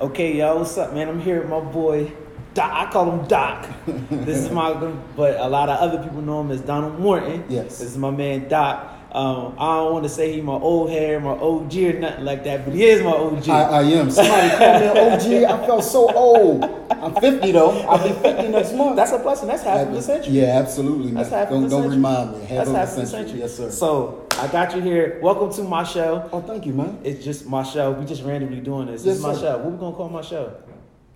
Okay, y'all, what's up, man? I'm here with my boy, Doc. I call him Doc. This is but a lot of other people know him as Donald Morton. Yes. This is my man, Doc. I don't want to say he's my old hair, my OG or nothing like that, but he is my OG. I am. Somebody called me an OG. I felt so old. I'm 50 though. I'll be 50 next month. That's a blessing. That's half of the century. Yeah, absolutely. That's man. half of the century. Don't remind me. That's half of the century. Yes, sir. So I got you here. Welcome to my show. Oh, thank you, man. It's just my show. We just randomly doing this. Yes, This is my sir. show. What we gonna call my show?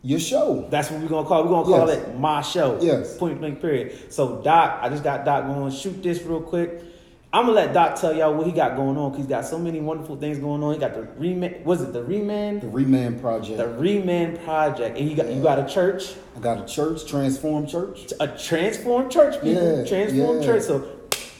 Your show. That's what we're gonna call it. We're gonna call Yes. it my show. Yes. Point blank period. So Doc, I just got Doc going. Shoot this real quick. I'm gonna let Doc tell y'all what he got going on, because he's got so many wonderful things going on. He got the ReManned. Was it the ReManned? The ReManned project. The ReManned project. And you got a church. I got a church, Transformed Church. A transformed church, people. Yeah, Transformed yeah. church. So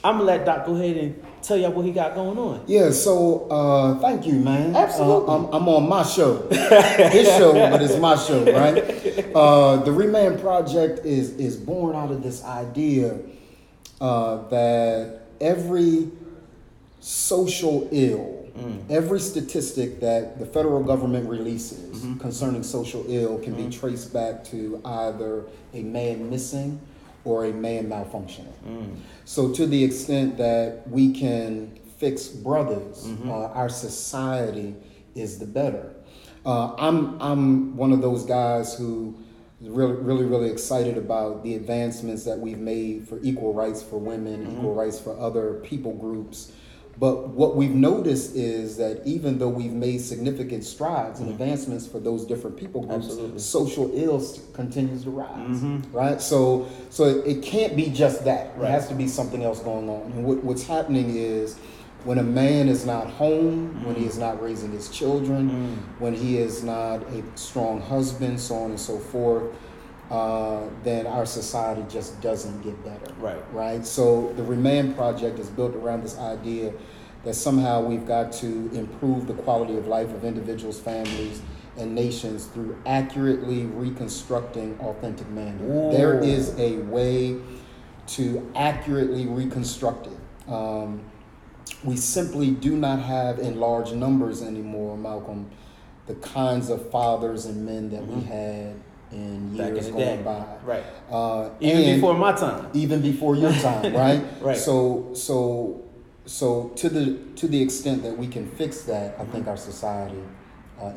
I'm gonna let Doc go ahead and tell y'all what he got going on. Yeah, so thank you, man. Absolutely. I'm on my show. His show, but it's my show, right? The ReManned project is born out of this idea that every social ill, every statistic that the federal government releases concerning social ill can be traced back to either a man missing or a man malfunctioning. So to the extent that we can fix brothers, our society is the better. I'm one of those guys who is really excited about the advancements that we've made for equal rights for women, equal rights for other people groups. But what we've noticed is that even though we've made significant strides and advancements for those different people groups, Absolutely. social ill continues to rise, right? So it can't be just that. Right. There has to be something else going on. And what's happening is when a man is not home, when he is not raising his children, when he is not a strong husband, so on and so forth, then our society just doesn't get better. Right. So the ReManned project is built around this idea that somehow we've got to improve the quality of life of individuals, families, and nations through accurately reconstructing authentic manhood. Ooh. There is a way to accurately reconstruct it. We simply do not have in large numbers anymore, Malcolm, the kinds of fathers and men that we had in years going by. Right. Even before my time. Even before your time, right? Right. So to the extent that we can fix that, I think our society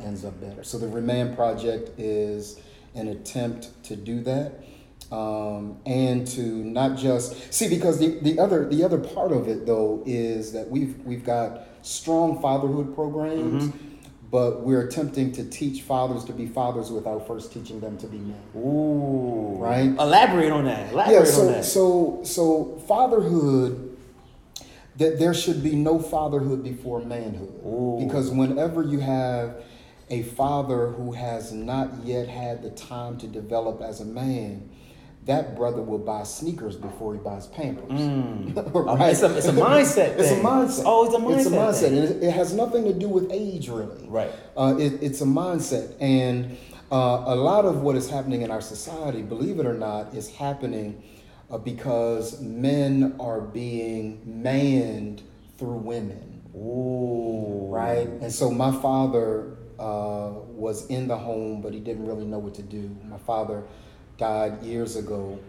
ends up better. So the ReManned project is an attempt to do that. And to not just see, because the other part of it though is that we've got strong fatherhood programs, but we're attempting to teach fathers to be fathers without first teaching them to be men. Ooh. Right? Elaborate on that. So fatherhood, that there should be no fatherhood before manhood. Ooh. Because whenever you have a father who has not yet had the time to develop as a man, that brother will buy sneakers before he buys Pampers. Right? It's a mindset It's a thing. mindset. Oh, it's a mindset. It's a mindset. thing. And it has nothing to do with age, really. Right. It's a mindset. And a lot of what is happening in our society, believe it or not, is happening because men are being manned through women. Ooh. Right? And so my father was in the home, but he didn't really know what to do. My father died years ago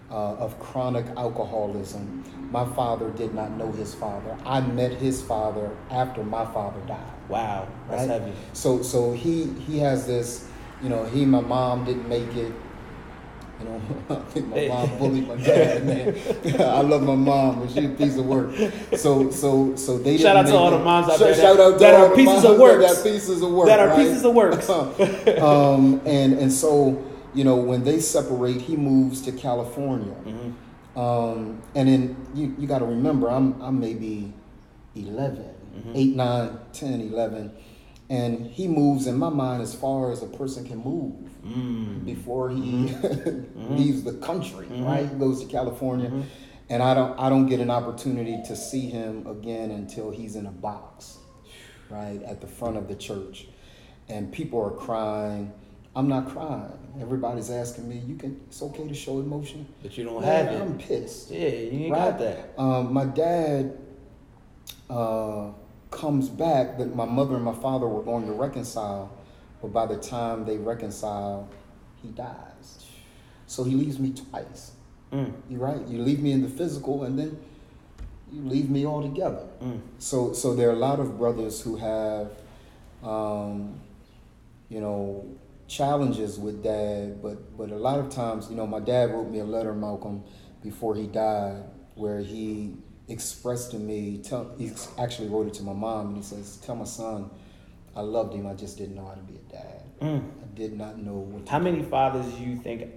of chronic alcoholism. My father did not know his father. I met his father after my father died. Wow, that's right? heavy. So he has this, he and my mom didn't make it. I think my mom bullied my dad, man. I love my mom, but she's a piece of work. So they didn't Shout out to all make the it. moms out there Shout out to that all are the pieces moms of work. that are pieces of work. That are right? pieces of works. And so when they separate, he moves to California. And then you got to remember, I'm maybe 11, 8, 9, 10, 11. And he moves in my mind as far as a person can move before he leaves the country, right? He goes to California. And I don't get an opportunity to see him again until he's in a box, right, at the front of the church. And people are crying. I'm not crying. Everybody's asking me, it's okay to show emotion? But you don't have it. I'm pissed. Yeah, you ain't got that. My dad comes back that my mother and my father were going to reconcile but by the time they reconcile, he dies. So he leaves me twice. You're right. You leave me in the physical, and then you leave me altogether. So there are a lot of brothers who have, challenges with dad, but a lot of times, my dad wrote me a letter, Malcolm, before he died, where he expressed to me, he actually wrote it to my mom, and he says, "Tell my son I loved him, I just didn't know how to be a dad. I did not know what to How do." many fathers do you think,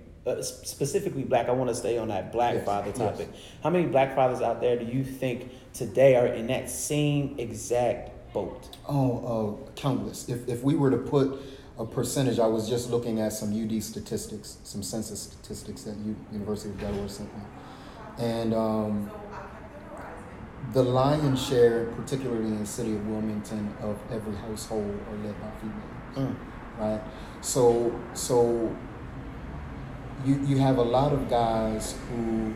specifically black, I want to stay on that black father topic. Yes. How many black fathers out there do you think today are in that same exact boat? Countless. If we were to put a percentage, I was just looking at some UD statistics, some census statistics that University of Delaware sent me. And the lion's share, particularly in the city of Wilmington, of every household are led by females, right? So you have a lot of guys who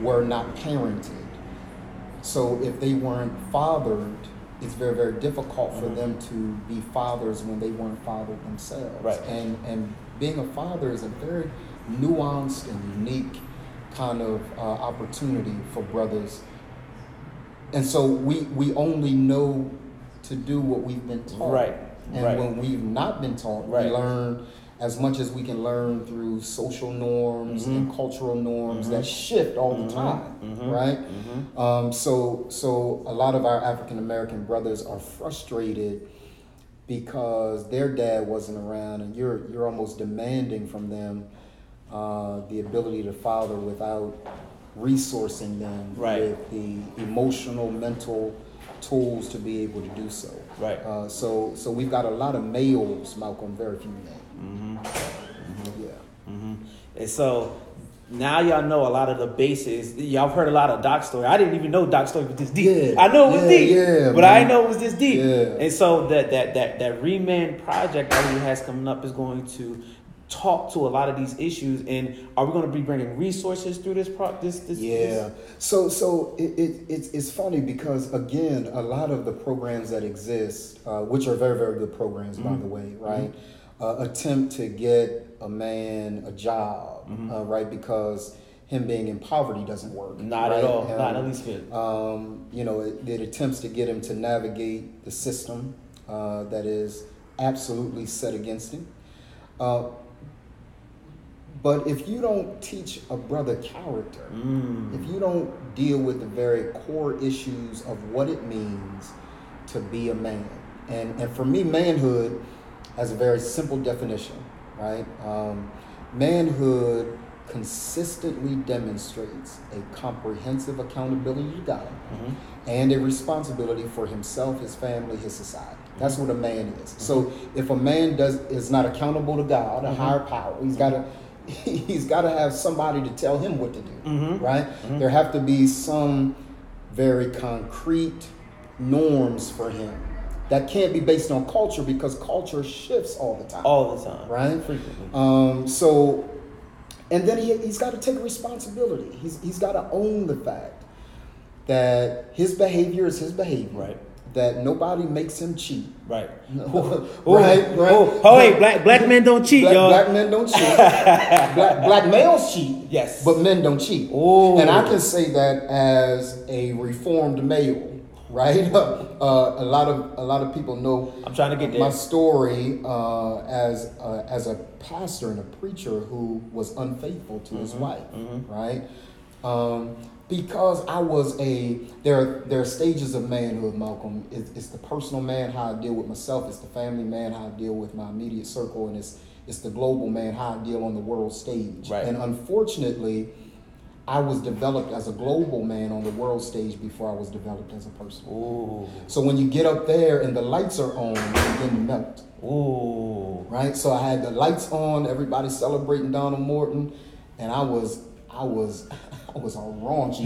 were not parented. So if they weren't fathered, it's very, very difficult for them to be fathers when they weren't fathered themselves. Right. And being a father is a very nuanced and unique kind of opportunity for brothers. And so we only know to do what we've been taught. Right. And when we've not been taught, we learn as much as we can learn through social norms and cultural norms that shift all the time, right? So a lot of our African American brothers are frustrated because their dad wasn't around, and you're almost demanding from them the ability to father without resourcing them with the emotional, mental tools to be able to do so. Right. So we've got a lot of males, Malcolm, very few men. And so now y'all know a lot of the bases. Y'all heard a lot of Doc's story. I didn't even know Doc's story was this deep. I know it was deep, but I didn't know it was this deep. And so that ReManned project that he has coming up is going to talk to a lot of these issues. And are we going to be bringing resources through this? So it's funny because, again, a lot of the programs that exist, which are very, very good programs, by the way, right? Attempt to get a man a job, right? Because him being in poverty doesn't work. Not at all. Not at least good. It attempts to get him to navigate the system that is absolutely set against him. But if you don't teach a brother character, if you don't deal with the very core issues of what it means to be a man, and for me, manhood has a very simple definition, right? Manhood consistently demonstrates a comprehensive accountability to God and a responsibility for himself, his family, his society. That's what a man is. So if a man is not accountable to God, a higher power, he's got to have somebody to tell him what to do, right? There have to be some very concrete norms for him that can't be based on culture, because culture shifts all the time. Right? Frequently. And then he's got to take responsibility. He's got to own the fact that his behavior is his behavior. Right. That nobody makes him cheat. Right. Right. Hey, black men don't cheat, y'all. Black men don't cheat. black males cheat. Yes. But men don't cheat. And I can say that as a reformed male. Right, a lot of people know. I'm trying to get there. My story as a pastor and a preacher who was unfaithful to his wife. Right, because I was there are stages of manhood, Malcolm. It's the personal man, how I deal with myself. It's the family man, how I deal with my immediate circle, and it's the global man, how I deal on the world stage. Right. And unfortunately, I was developed as a global man on the world stage before I was developed as a person. So when you get up there and the lights are on, you begin to melt. Right? So I had the lights on, everybody celebrating Donald Morton, and I was all raunchy,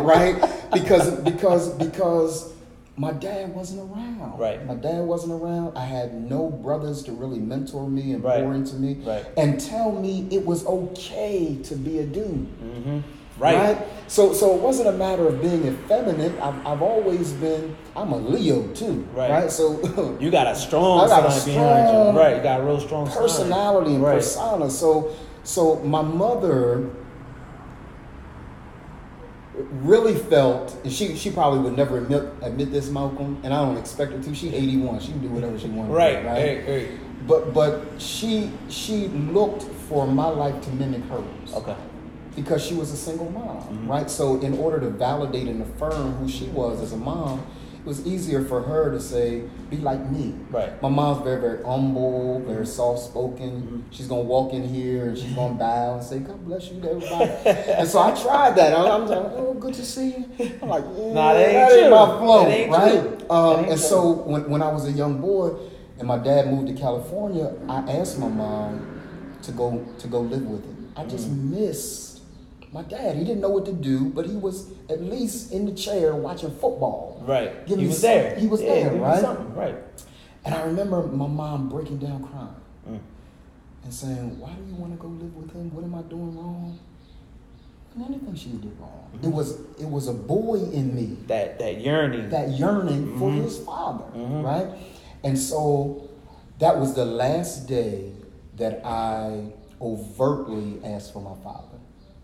right? Because my dad wasn't around. Right. My dad wasn't around. I had no brothers to really mentor me and pour into me and tell me it was okay to be a dude. Right. So it wasn't a matter of being effeminate. I've always been. I'm a Leo too. Right. So you got a strong. Right. You got a real strong personality and persona. So my mother really felt, and she probably would never admit this, Malcolm, and I don't expect her to. She's 81. She can do whatever she wants. Right. Right. But she looked for my life to mimic hers. Okay. Because she was a single mom, right? So in order to validate and affirm who she was as a mom, it was easier for her to say, be like me. Right. My mom's very, very humble, very soft-spoken. She's going to walk in here and she's going to bow and say, God bless you to everybody. And so I tried that. I'm like, oh, good to see you. I'm like, yeah, that ain't my flow, right? And so when I was a young boy and my dad moved to California, I asked my mom to go live with him. I just missed my dad. He didn't know what to do, but he was at least in the chair watching football. Right. He was there. He was there, right? Right. And I remember my mom breaking down crying and saying, why do you want to go live with him? What am I doing wrong? And anything she did wrong. It was a boy in me. That yearning for his father, right? And so that was the last day that I overtly asked for my father.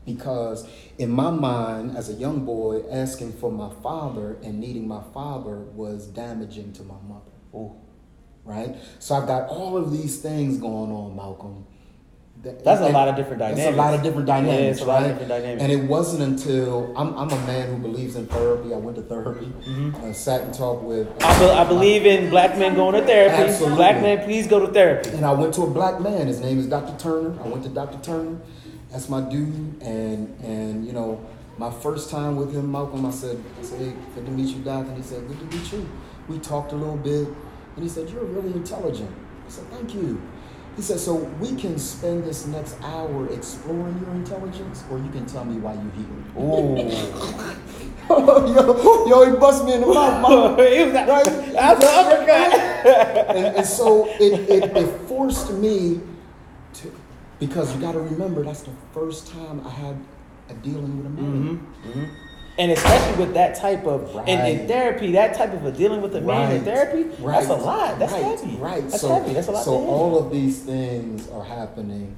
Because in my mind, as a young boy, asking for my father and needing my father was damaging to my mother. Ooh. Right? So I've got all of these things going on, Malcolm. That's a lot of different dynamics. That's a lot of different dynamics, yeah, it's a lot of different dynamics. And it wasn't until I'm a man who believes in therapy. I went to therapy. I sat and talked with. I believe in black men going to therapy. Absolutely. Black men, please go to therapy. And I went to a black man. His name is Dr. Turner. I went to Dr. Turner. That's my dude. And you know, my first time with him, Malcolm, I said, hey, good to meet you, Doc. And he said, good to meet you. We talked a little bit. And he said, you're really intelligent. I said, thank you. He said, so we can spend this next hour exploring your intelligence, or you can tell me why you're here. Oh. yo, he bust me in the mouth, Mama. Right? That's an uppercut. and so it forced me to, because you got to remember, that's the first time I had a dealing with a man. And especially with that type of, in therapy, that type of a dealing with a man in therapy, that's a lot. That's heavy. That's heavy. That's a lot. So all of these things are happening,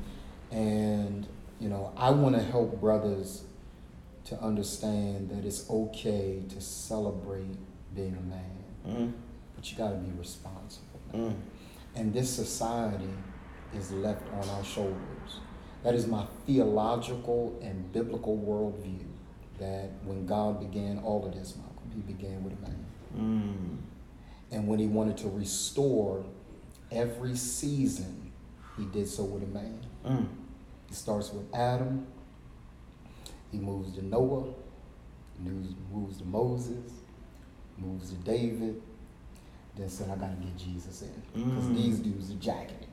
and you know, I want to help brothers to understand that it's okay to celebrate being a man, but you got to be responsible. And this society is left on our shoulders. That is my theological and biblical worldview. That when God began all of this, Malcolm, he began with a man. And when he wanted to restore every season, he did so with a man. He starts with Adam. He moves to Noah. Moves to Moses. Moves to David. Then said, I got to get Jesus in. Because these dudes are jacking it.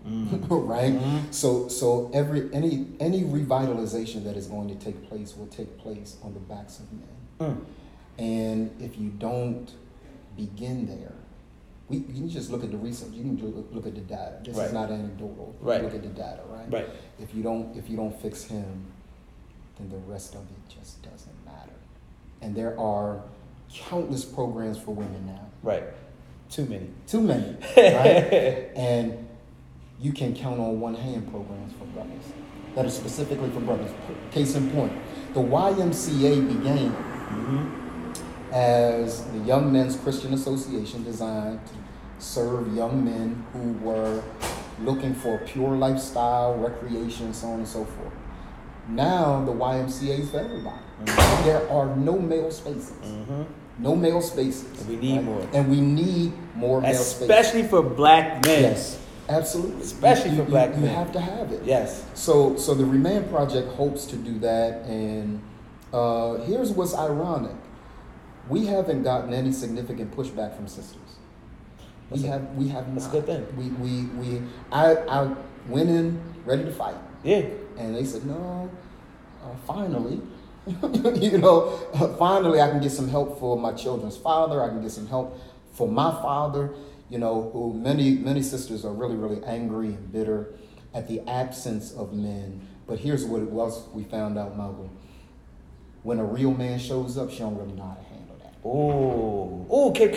Right? So any revitalization that is going to take place will take place on the backs of men. And if you don't begin there, you can just look at the research. You can look at the data. This is not anecdotal. Look at the data, right? If you don't fix him, then the rest of it just doesn't matter. And there are countless programs for women now. Too many. Right? And you can count on one hand programs for brothers that are specifically for brothers. Case in point, the YMCA began as the Young Men's Christian Association, designed to serve young men who were looking for a pure lifestyle, recreation, so on and so forth. Now the YMCA is for everybody. There are no male spaces. No male spaces. And we need more. And we need more male spaces. Especially for black men. Yes, absolutely. Especially for black men. You have to have it. Yes. So the ReManned Project hopes to do that. And here's what's ironic. We haven't gotten any significant pushback from sisters. We have That's a good thing. I went in ready to fight. Yeah. And they said, no, finally. Finally I can get some help for my children's father. I can get some help for my father, who many sisters are really, really angry and bitter at the absence of men. But here's what it was we found out, Malcolm. when a real man shows up, she don't really know how to handle that. Oh, can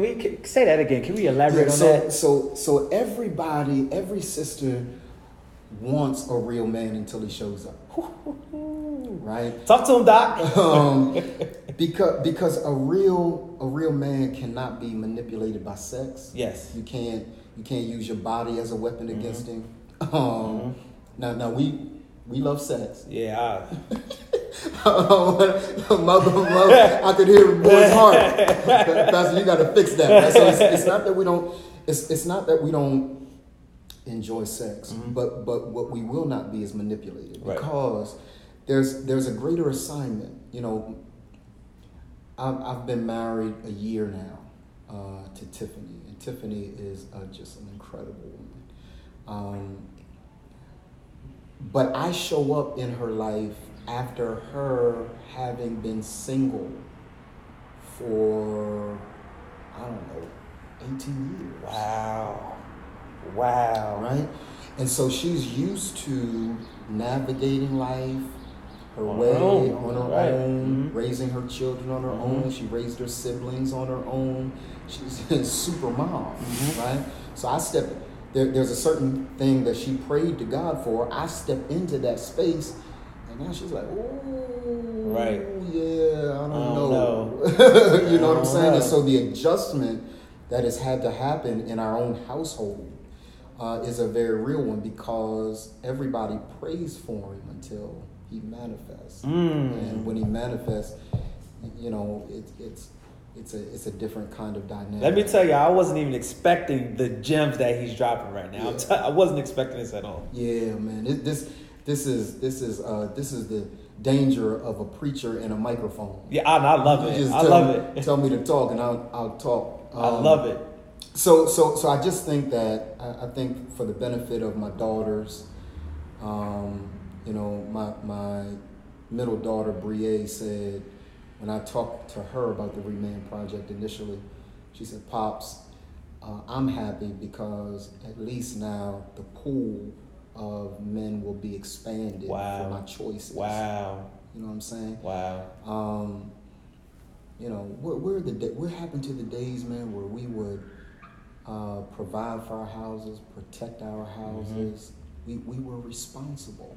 we say that again? Can we elaborate on that? So every sister wants a real man until he shows up. Right? Talk to him, Doc. Because a real man cannot be manipulated by sex. Yes. You can't use your body as a weapon against him. Now we love sex. Yeah. Mother, I could hear the boy's heart. Pastor, you got to fix that. Right? So it's not that we don't. It's not that we don't enjoy sex, but what we will not be is manipulated, because there's a greater assignment. You know, I've been married a year now to Tiffany, and Tiffany is just an incredible woman. But I show up in her life after her having been single for, I don't know, 18 years. Wow. Right? And so she's used to navigating life her way on her own, raising her children on her own. She raised her siblings on her own. She's a super mom, right? So there's a certain thing that she prayed to God for. I stepped into that space, and now she's like, oh, yeah, I don't know. You know what I'm saying? And so the adjustment that has had to happen in our own household is a very real one, because everybody prays for him until he manifests. And when he manifests, you know, it's a different kind of dynamic. Let me tell you, I wasn't even expecting the gems that he's dropping right now. I wasn't expecting this at all. Yeah, man. This is the danger of a preacher and a microphone. Yeah, I love it. I love it. Tell me to talk, and I'll talk. I love it. So I just think that I think for the benefit of my daughters, you know, my middle daughter Brie said, when I talked to her about the ReManned project initially, she said, "Pops, I'm happy because at least now the pool of men will be expanded for my choices." Wow. You know what I'm saying? Wow. You know, what happened to the days, man, where we would provide for our houses, protect our houses. We were responsible.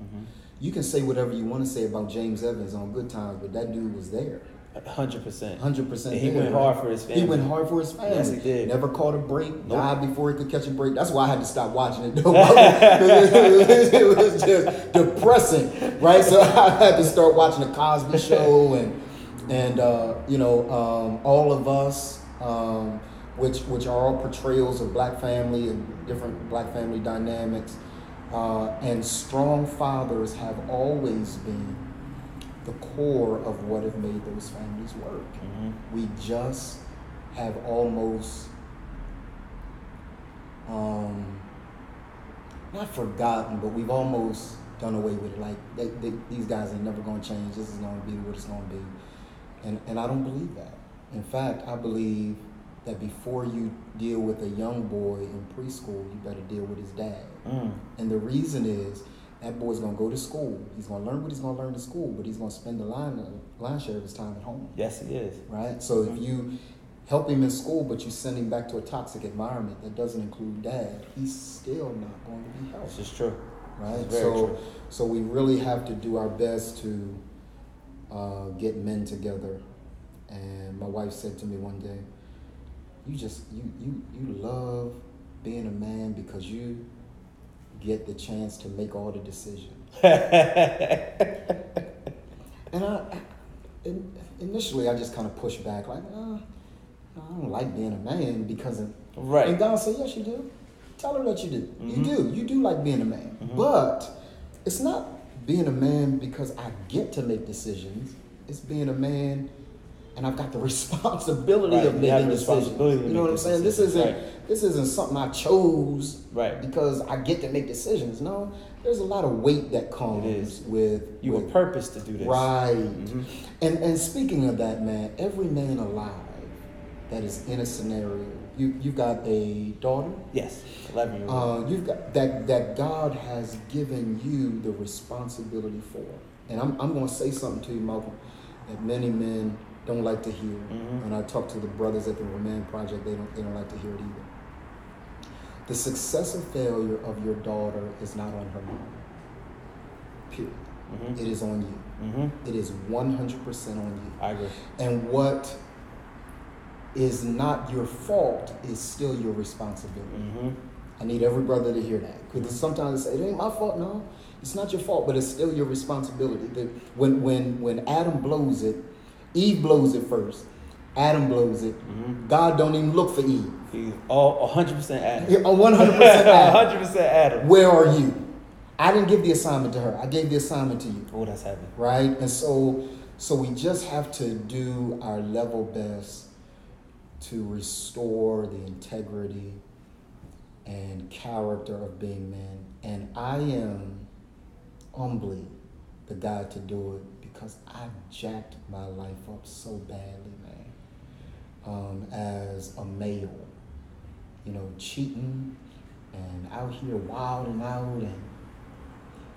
You can say whatever you want to say about James Evans on Good Times, but that dude was there. 100%. 100%. He went hard for his family. He went hard for his family. Yes, he did. Never caught a break. Died before he could catch a break. That's why I had to stop watching it. It was just depressing, right? So I had to start watching the Cosby Show and you know, All of Us, which are all portrayals of black family and different black family dynamics. And strong fathers have always been the core of what have made those families work. We just have almost not forgotten, but we've almost done away with it. Like these guys ain't never going to change. This is going to be what it's going to be. And I don't believe that. In fact, I believe that before you deal with a young boy in preschool, you better deal with his dad. And the reason is that boy's going to go to school. He's going to learn what he's going to learn in school, but he's going to spend the lion's share of his time at home. Yes, he is. Right? So if you help him in school, but you send him back to a toxic environment that doesn't include dad, he's still not going to be healthy. This is true. Right? True. So we really have to do our best to get men together. And my wife said to me one day, you love being a man because you get the chance to make all the decisions. And initially I just kind of pushed back, like, I don't like being a man because of... Right. And God said, yes, you do. Tell her that you do. You do like being a man. But it's not being a man because I get to make decisions. It's being a man and I've got the responsibility of making decisions. You know what I'm saying? This isn't something I chose because I get to make decisions. No, there's a lot of weight that comes with you have a purpose to do this. Right. And speaking of that, man, every man alive that is in a scenario, you've got a daughter? Yes, 11-year-old. You've got that God has given you the responsibility for. and I'm going to say something to you, Malcolm, that many men don't like to hear. When I talk to the brothers at the ReManned Project, they don't like to hear it either. The success or failure of your daughter is not on her mom. Period. It is on you. It is 100% on you. I agree. And what is not your fault is still your responsibility. I need every brother to hear that. Because sometimes they say, it ain't my fault. No, it's not your fault, but it's still your responsibility. When Adam blows it, Eve blows it first. Adam blows it. God don't even look for Eve. He's all 100% Adam. 100% Adam. 100% Adam. Where are you? I didn't give the assignment to her. I gave the assignment to you. Oh, that's heavy. Right? And so we just have to do our level best to restore the integrity and character of being men. And I am humbly the guy to do it because I jacked my life up so badly, man. As a male, cheating and out here wilding out, and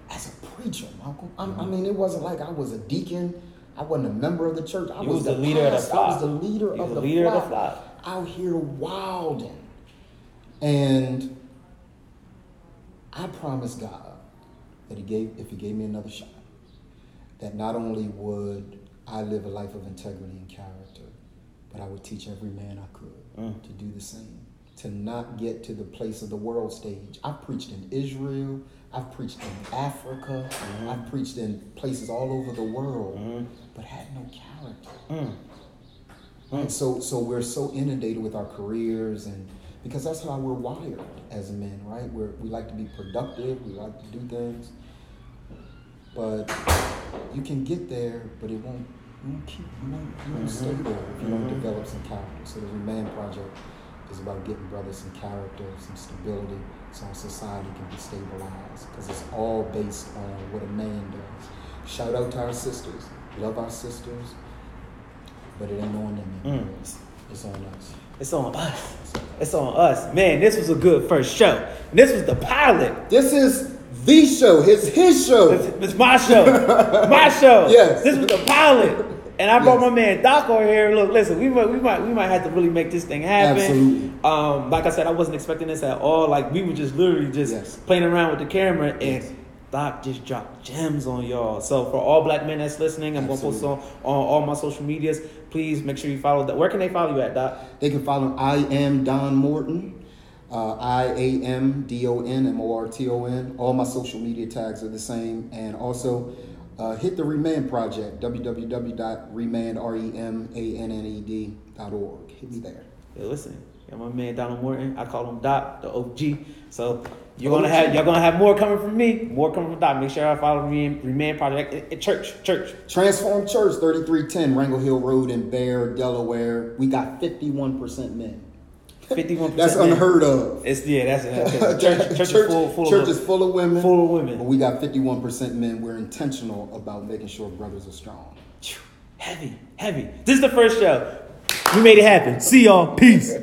as a preacher, Malcolm. I mean, it wasn't like I was a deacon. I wasn't a member of the church. I was the leader of the flock. I was the leader of the flock. Out here wilding. And I promised God that if he gave me another shot, that not only would I live a life of integrity and character, but I would teach every man I could to do the same. To not get to the place of the world stage. I've preached in Israel. I've preached in Africa. I've preached in places all over the world, but had no character. And so we're so inundated with our careers, and because that's how we're wired as men, right? We like to be productive. We like to do things, but you can get there, but you won't stay there if you don't develop some character. So the ReManned Project is about getting brothers some character, some stability, so our society can be stabilized, because it's all based on what a man does. Shout out to our sisters. Love our sisters, but it ain't on them anymore. It's on us. It's on us. It's on us. Man, this was a good first show. This was the pilot. This is the show. It's his show. It's my show. My show. Yes. This was the pilot. And I brought my man Doc over here. Look, listen, we might have to really make this thing happen. Absolutely. Like I said, I wasn't expecting this at all. Like, we were just literally playing around with the camera, and Doc just dropped gems on y'all. So for all black men that's listening, I'm going to post on all my social medias. Please make sure you follow that. Where can they follow you at, Doc? They can follow I am Don Morton. IAMDONMORTON. All my social media tags are the same. And also hit the ReManned Project, www.remanned.org. Hit me there. Yeah, listen, my man Donald Morton. I call him Doc, the OG. So y'all gonna have more coming from me, more coming from Doc. Make sure I follow ReManned Project. Church. Transform Church, 3310 Wrangle Hill Road in Bear, Delaware. We got 51% men. 51%. That's unheard of. That's church is full of women. Full of women. But we got 51% men. We're intentional about making sure brothers are strong. Heavy. This is the first show. We made it happen. See y'all. Peace.